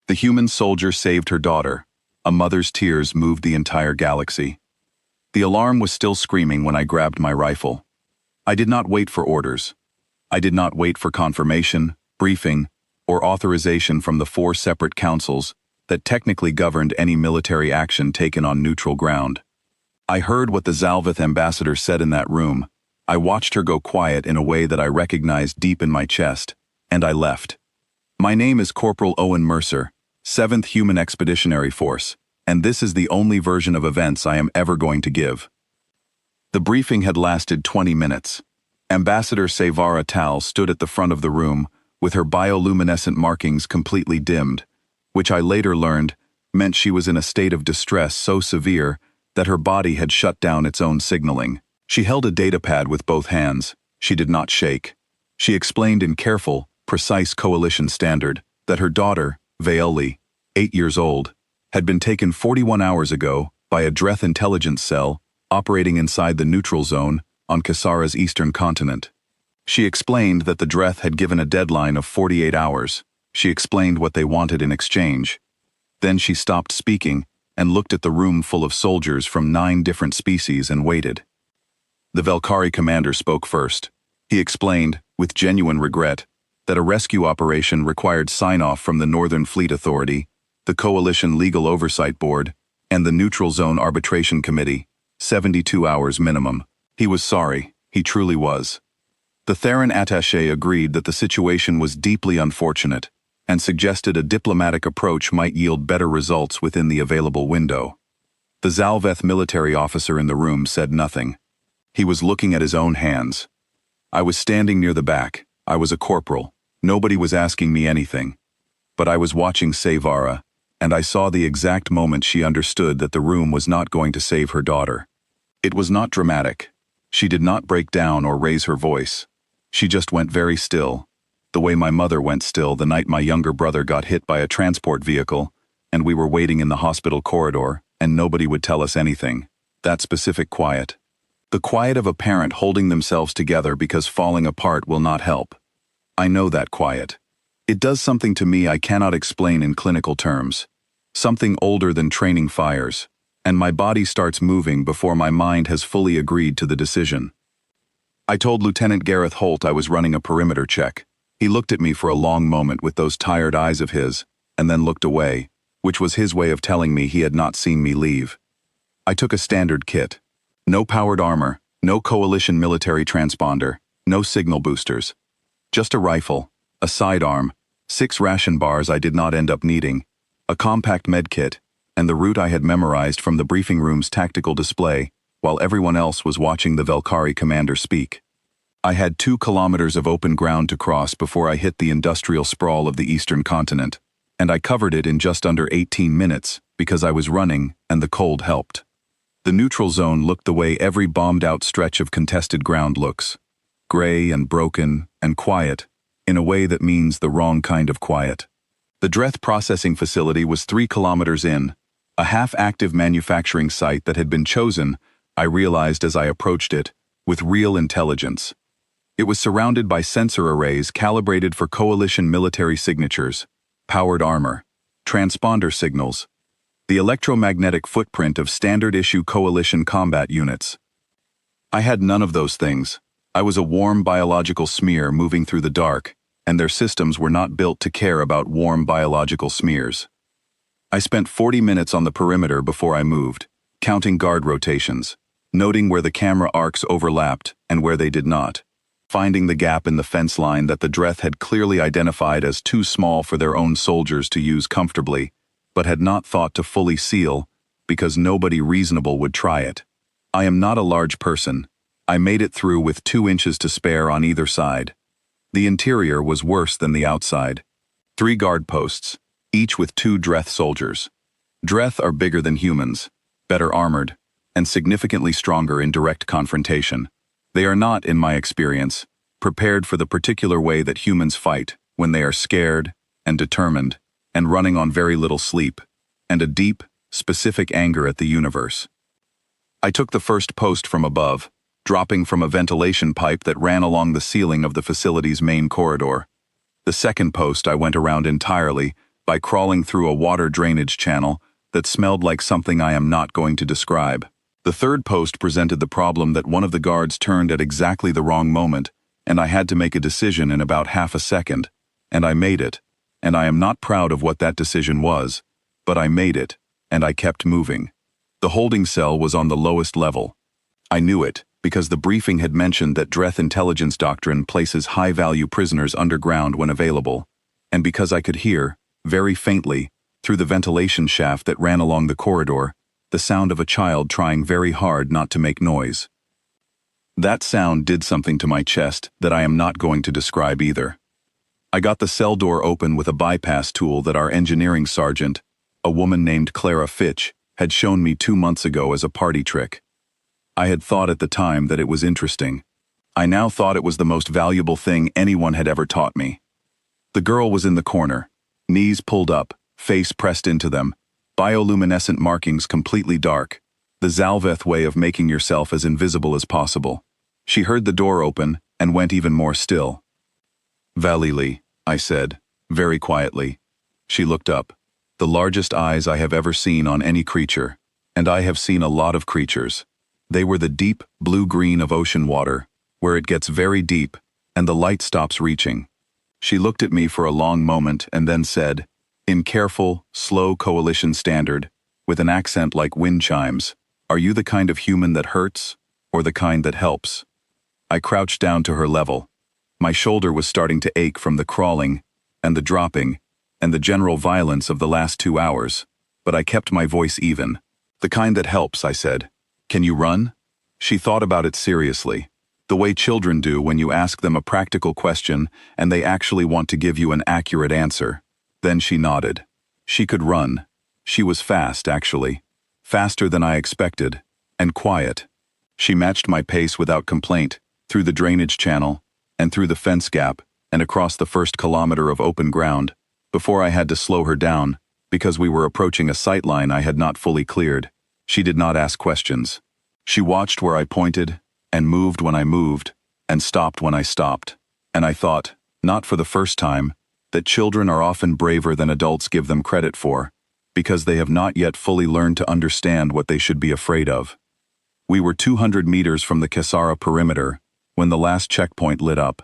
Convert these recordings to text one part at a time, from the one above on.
The human soldier saved her daughter. A mother's tears moved the entire galaxy. The alarm was still screaming when I grabbed my rifle. I did not wait for orders. I did not wait for confirmation, briefing, or authorization from the 4 separate councils that technically governed any military action taken on neutral ground. I heard what the Zalvith ambassador said in that room. I watched her go quiet in a way that I recognized deep in my chest, and I left. My name is Corporal Owen Mercer, 7th Human Expeditionary Force, and this is the only version of events I am ever going to give. The briefing had lasted 20 minutes. Ambassador Sevara Tal stood at the front of the room, with her bioluminescent markings completely dimmed, which I later learned meant she was in a state of distress so severe that her body had shut down its own signaling. She held a datapad with both hands. She did not shake. She explained in careful, precise coalition standard that her daughter, Vaeli, 8 years old, had been taken 41 hours ago by a Dreth intelligence cell operating inside the neutral zone on Kasara's eastern continent. She explained that the Dreth had given a deadline of 48 hours. She explained what they wanted in exchange. Then she stopped speaking and looked at the room full of soldiers from 9 different species and waited. The Velkari commander spoke first. He explained, with genuine regret, that a rescue operation required sign-off from the Northern Fleet Authority, the Coalition Legal Oversight Board, and the Neutral Zone Arbitration Committee, 72 hours minimum. He was sorry, he truly was. The Theran attaché agreed that the situation was deeply unfortunate and suggested a diplomatic approach might yield better results within the available window. The Zalveth military officer in the room said nothing. He was looking at his own hands. I was standing near the back. I was a corporal. Nobody was asking me anything. But I was watching Sevara, and I saw the exact moment she understood that the room was not going to save her daughter. It was not dramatic. She did not break down or raise her voice. She just went very still, the way my mother went still the night my younger brother got hit by a transport vehicle, and we were waiting in the hospital corridor, and nobody would tell us anything. That specific quiet. The quiet of a parent holding themselves together because falling apart will not help. I know that quiet. It does something to me I cannot explain in clinical terms. Something older than training fires, and my body starts moving before my mind has fully agreed to the decision. I told Lieutenant Gareth Holt I was running a perimeter check. He looked at me for a long moment with those tired eyes of his, and then looked away, which was his way of telling me he had not seen me leave. I took a standard kit. No powered armor, no coalition military transponder, no signal boosters. Just a rifle, a sidearm, 6 ration bars I did not end up needing, a compact medkit, and the route I had memorized from the briefing room's tactical display, while everyone else was watching the Velkari commander speak. I had 2 kilometers of open ground to cross before I hit the industrial sprawl of the eastern continent, and I covered it in just under 18 minutes because I was running and the cold helped. The neutral zone looked the way every bombed-out stretch of contested ground looks. Gray and broken and quiet, in a way that means the wrong kind of quiet. The Dreth processing facility was 3 kilometers in, a half-active manufacturing site that had been chosen, I realized as I approached it, with real intelligence. It was surrounded by sensor arrays calibrated for coalition military signatures, powered armor, transponder signals, the electromagnetic footprint of standard-issue coalition combat units. I had none of those things. I was a warm biological smear moving through the dark, and their systems were not built to care about warm biological smears. I spent 40 minutes on the perimeter before I moved, counting guard rotations, noting where the camera arcs overlapped and where they did not, finding the gap in the fence line that the Dreth had clearly identified as too small for their own soldiers to use comfortably, but had not thought to fully seal because nobody reasonable would try it. I am not a large person. I made it through with 2 inches to spare on either side. The interior was worse than the outside. 3 guard posts, each with 2 Dreth soldiers. Dreth are bigger than humans, better armored, and significantly stronger in direct confrontation. They are not, in my experience, prepared for the particular way that humans fight when they are scared and determined and running on very little sleep and a deep, specific anger at the universe. I took the first post from above, dropping from a ventilation pipe that ran along the ceiling of the facility's main corridor. The second post I went around entirely by crawling through a water drainage channel that smelled like something I am not going to describe. The third post presented the problem that one of the guards turned at exactly the wrong moment, and I had to make a decision in about half a second. And I made it, and I am not proud of what that decision was, but I made it, and I kept moving. The holding cell was on the lowest level. I knew it, because the briefing had mentioned that Dreth intelligence doctrine places high-value prisoners underground when available, and because I could hear, very faintly, through the ventilation shaft that ran along the corridor, the sound of a child trying very hard not to make noise. That sound did something to my chest that I am not going to describe either. I got the cell door open with a bypass tool that our engineering sergeant, a woman named Clara Fitch, had shown me 2 months ago as a party trick. I had thought at the time that it was interesting. I now thought it was the most valuable thing anyone had ever taught me. The girl was in the corner, knees pulled up, face pressed into them, bioluminescent markings completely dark, the Zalveth way of making yourself as invisible as possible. She heard the door open and went even more still. "Valili," I said, very quietly. She looked up. The largest eyes I have ever seen on any creature, and I have seen a lot of creatures. They were the deep blue-green of ocean water, where it gets very deep, and the light stops reaching. She looked at me for a long moment and then said, in careful, slow coalition standard, with an accent like wind chimes, "Are you the kind of human that hurts, or the kind that helps?" I crouched down to her level. My shoulder was starting to ache from the crawling, and the dropping, and the general violence of the last 2 hours, but I kept my voice even. "The kind that helps," I said. "Can you run?" She thought about it seriously, the way children do when you ask them a practical question and they actually want to give you an accurate answer. Then she nodded. She could run. She was fast, actually. Faster than I expected, and quiet. She matched my pace without complaint, through the drainage channel, and through the fence gap, and across the first kilometer of open ground, before I had to slow her down, because we were approaching a sight line I had not fully cleared. She did not ask questions. She watched where I pointed, and moved when I moved, and stopped when I stopped. And I thought, not for the first time, that children are often braver than adults give them credit for, because they have not yet fully learned to understand what they should be afraid of. We were 200 meters from the Kesara perimeter when the last checkpoint lit up.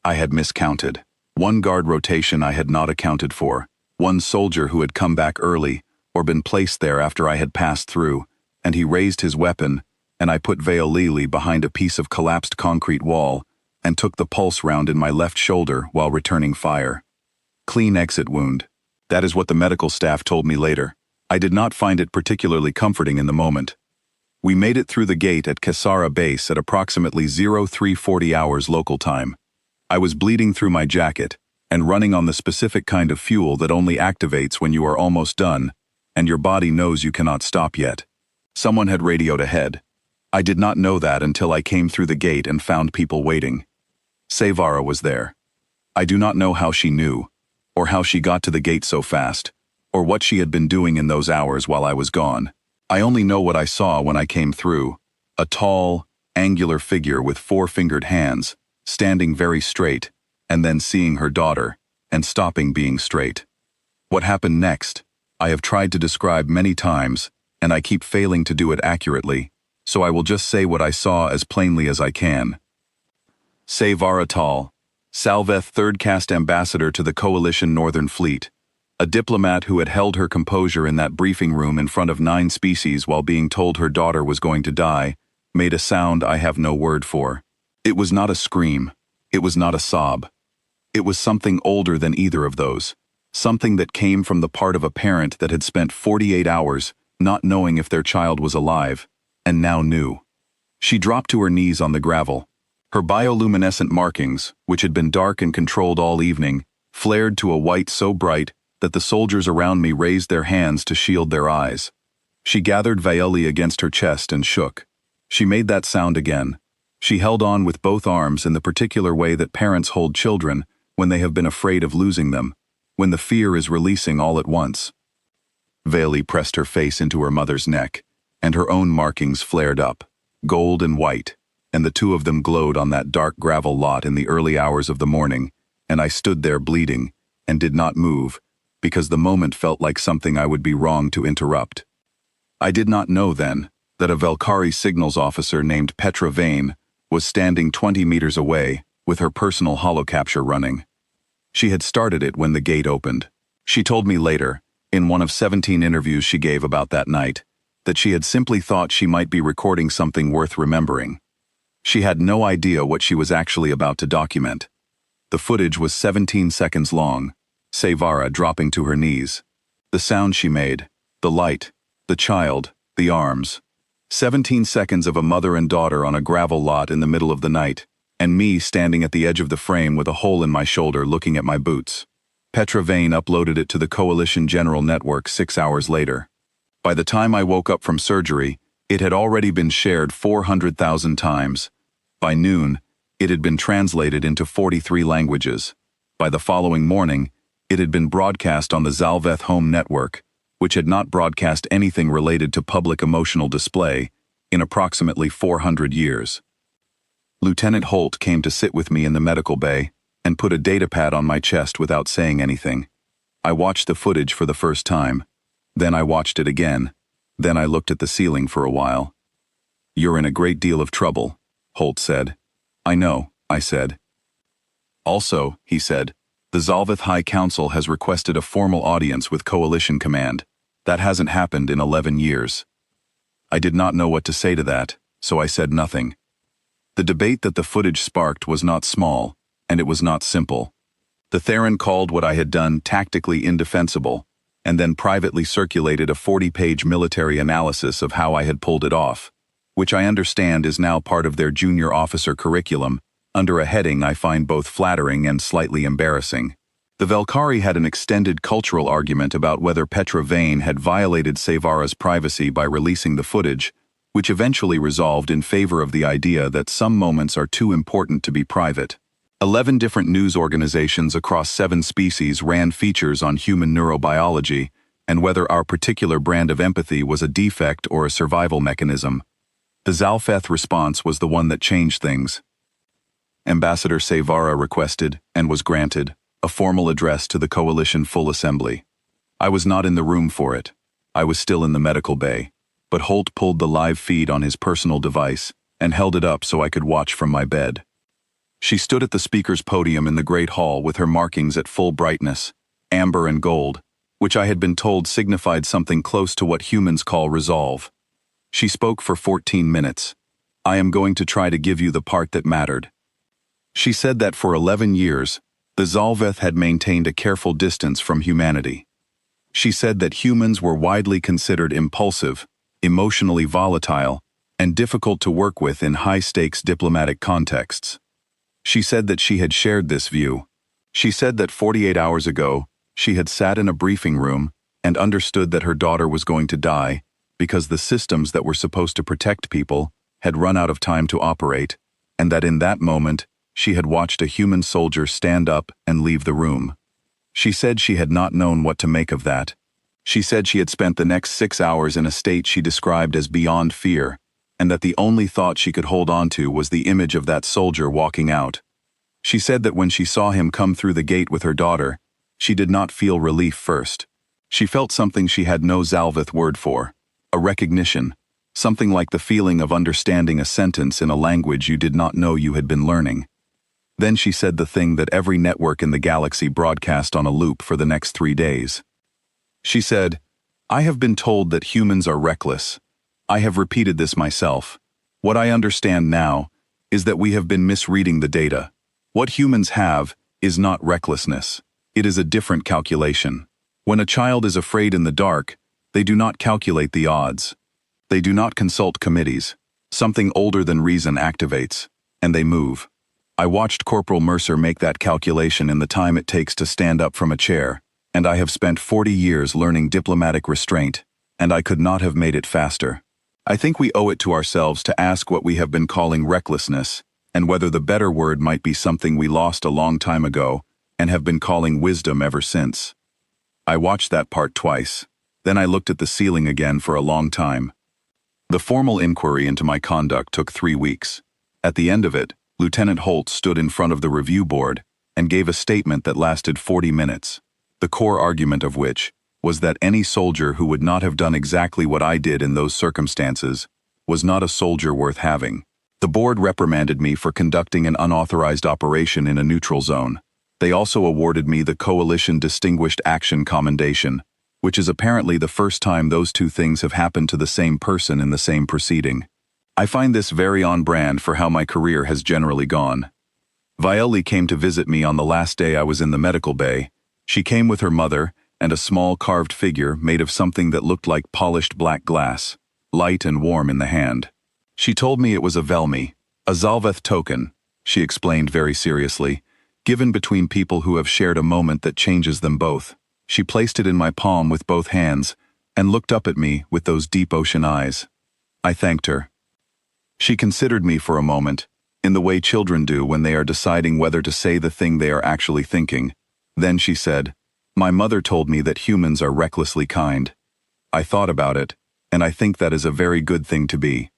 I had miscounted. 1 guard rotation I had not accounted for, 1 soldier who had come back early or been placed there after I had passed through, and he raised his weapon, and I put Veolili behind a piece of collapsed concrete wall and took the pulse round in my left shoulder while returning fire. Clean exit wound. That is what the medical staff told me later. I did not find it particularly comforting in the moment. We made it through the gate at Kesara Base at approximately 0340 hours local time. I was bleeding through my jacket and running on the specific kind of fuel that only activates when you are almost done, and your body knows you cannot stop yet. Someone had radioed ahead. I did not know that until I came through the gate and found people waiting. Sevara was there. I do not know how she knew, or how she got to the gate so fast, or what she had been doing in those hours while I was gone. I only know what I saw when I came through, a tall, angular figure with 4-fingered hands, standing very straight, and then seeing her daughter, and stopping being straight. What happened next, I have tried to describe many times, and I keep failing to do it accurately, so I will just say what I saw as plainly as I can. Sevara Tal, Salveth 3rd Caste Ambassador to the Coalition Northern Fleet, a diplomat who had held her composure in that briefing room in front of 9 species while being told her daughter was going to die, made a sound I have no word for. It was not a scream. It was not a sob. It was something older than either of those, something that came from the part of a parent that had spent 48 hours not knowing if their child was alive, and now knew. She dropped to her knees on the gravel. Her bioluminescent markings, which had been dark and controlled all evening, flared to a white so bright that the soldiers around me raised their hands to shield their eyes. She gathered Vaeli against her chest and shook. She made that sound again. She held on with both arms in the particular way that parents hold children when they have been afraid of losing them, when the fear is releasing all at once. Vaeli pressed her face into her mother's neck, and her own markings flared up, gold and white, and the two of them glowed on that dark gravel lot in the early hours of the morning, and I stood there bleeding, and did not move, because the moment felt like something I would be wrong to interrupt. I did not know then that a Valkyrie signals officer named Petra Vane was standing 20 meters away with her personal holocapture running. She had started it when the gate opened. She told me later, in one of 17 interviews she gave about that night, that she had simply thought she might be recording something worth remembering. She had no idea what she was actually about to document. The footage was 17 seconds long, Sevara dropping to her knees. The sound she made, the light, the child, the arms. 17 seconds of a mother and daughter on a gravel lot in the middle of the night, and me standing at the edge of the frame with a hole in my shoulder looking at my boots. Petra Vane uploaded it to the Coalition General Network 6 hours later. By the time I woke up from surgery, it had already been shared 400,000 times. By noon, it had been translated into 43 languages. By the following morning, it had been broadcast on the Zalveth Home Network, which had not broadcast anything related to public emotional display in approximately 400 years. Lieutenant Holt came to sit with me in the medical bay and put a datapad on my chest without saying anything. I watched the footage for the first time. Then I watched it again. Then I looked at the ceiling for a while. "You're in a great deal of trouble," Holt said. "I know," I said. "Also," he said, "the Zalveth High Council has requested a formal audience with Coalition Command. That hasn't happened in 11 years. I did not know what to say to that, so I said nothing. The debate that the footage sparked was not small, and it was not simple. The Theron called what I had done tactically indefensible, and then privately circulated a 40-page military analysis of how I had pulled it off, which I understand is now part of their junior officer curriculum, under a heading I find both flattering and slightly embarrassing. The Valkyrie had an extended cultural argument about whether Petra Vane had violated Sevara's privacy by releasing the footage, which eventually resolved in favor of the idea that some moments are too important to be private. 11 different news organizations across 7 species ran features on human neurobiology and whether our particular brand of empathy was a defect or a survival mechanism. The Zalfeth response was the one that changed things. Ambassador Sevara requested, and was granted, a formal address to the Coalition Full Assembly. I was not in the room for it. I was still in the medical bay, but Holt pulled the live feed on his personal device and held it up so I could watch from my bed. She stood at the speaker's podium in the Great Hall with her markings at full brightness, amber and gold, which I had been told signified something close to what humans call resolve. She spoke for 14 minutes. "I am going to try to give you the part that mattered." She said that for 11 years, the Zalveth had maintained a careful distance from humanity. She said that humans were widely considered impulsive, emotionally volatile, and difficult to work with in high-stakes diplomatic contexts. She said that she had shared this view. She said that 48 hours ago, she had sat in a briefing room and understood that her daughter was going to die because the systems that were supposed to protect people had run out of time to operate, and that in that moment, she had watched a human soldier stand up and leave the room. She said she had not known what to make of that. She said she had spent the next 6 hours in a state she described as beyond fear, and that the only thought she could hold on to was the image of that soldier walking out. She said that when she saw him come through the gate with her daughter, she did not feel relief first. She felt something she had no Zalveth word for, a recognition, something like the feeling of understanding a sentence in a language you did not know you had been learning. Then she said the thing that every network in the galaxy broadcast on a loop for the next 3 days. She said, "I have been told that humans are reckless. I have repeated this myself. What I understand now is that we have been misreading the data. What humans have is not recklessness. It is a different calculation. When a child is afraid in the dark, they do not calculate the odds. They do not consult committees. Something older than reason activates, and they move. I watched Corporal Mercer make that calculation in the time it takes to stand up from a chair, and I have spent 40 years learning diplomatic restraint, and I could not have made it faster. I think we owe it to ourselves to ask what we have been calling recklessness, and whether the better word might be something we lost a long time ago and have been calling wisdom ever since." I watched that part twice. Then I looked at the ceiling again for a long time. The formal inquiry into my conduct took 3 weeks. At the end of it, Lieutenant Holt stood in front of the review board and gave a statement that lasted 40 minutes. the core argument of which was that any soldier who would not have done exactly what I did in those circumstances was not a soldier worth having. The board reprimanded me for conducting an unauthorized operation in a neutral zone. They also awarded me the Coalition Distinguished Action Commendation, which is apparently the first time those two things have happened to the same person in the same proceeding. I find this very on brand for how my career has generally gone. Viola came to visit me on the last day I was in the medical bay. She came with her mother and a small carved figure made of something that looked like polished black glass, light and warm in the hand. She told me it was a Velmi, a Zalveth token, she explained very seriously, given between people who have shared a moment that changes them both. She placed it in my palm with both hands and looked up at me with those deep ocean eyes. I thanked her. She considered me for a moment, in the way children do when they are deciding whether to say the thing they are actually thinking. Then she said, "My mother told me that humans are recklessly kind. I thought about it, and I think that is a very good thing to be."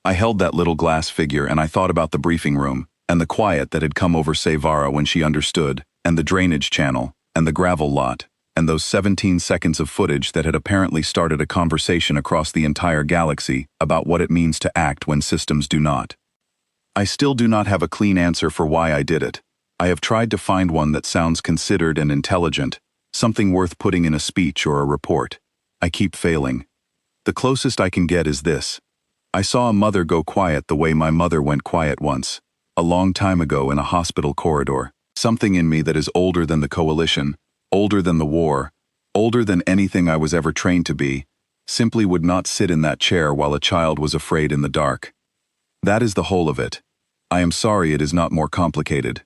I held that little glass figure and I thought about the briefing room, and the quiet that had come over Sevara when she understood, and the drainage channel, and the gravel lot, and those 17 seconds of footage that had apparently started a conversation across the entire galaxy about what it means to act when systems do not. I still do not have a clean answer for why I did it. I have tried to find one that sounds considered and intelligent, something worth putting in a speech or a report. I keep failing. The closest I can get is this. I saw a mother go quiet the way my mother went quiet once, a long time ago in a hospital corridor. Something in me that is older than the Coalition, older than the war, older than anything I was ever trained to be, simply would not sit in that chair while a child was afraid in the dark. That is the whole of it. I am sorry it is not more complicated.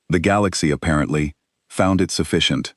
The galaxy, apparently, found it sufficient.